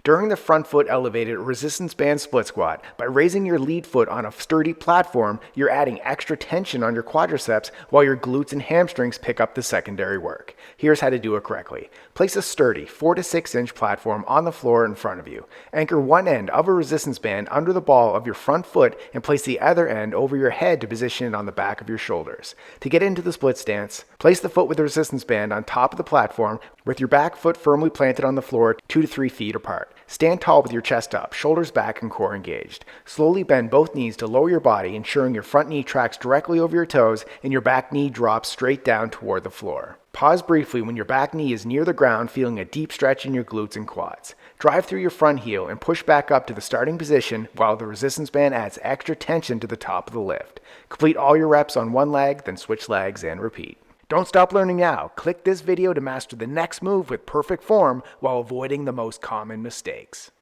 During the front foot elevated resistance band split squat, by raising your lead foot on a sturdy platform, you're adding extra tension on your quadriceps while your glutes and hamstrings pick up the secondary work. Here's how to do it correctly. Place a sturdy 4 to 6 inch platform on the floor in front of you. Anchor one end of a resistance band under the ball of your front foot and place the other end over your head to position it on the back of your shoulders. To get into the split stance, place the foot with the resistance band on top of the platform with your back foot firmly planted on the floor 2 to 3 feet apart. Stand tall with your chest up, shoulders back, and core engaged. Slowly bend both knees to lower your body, ensuring your front knee tracks directly over your toes and your back knee drops straight down toward the floor. Pause briefly when your back knee is near the ground, feeling a deep stretch in your glutes and quads. Drive through your front heel and push back up to the starting position while the resistance band adds extra tension to the top of the lift. Complete all your reps on one leg, then switch legs and repeat. Don't stop learning now. Click this video to master the next move with perfect form while avoiding the most common mistakes.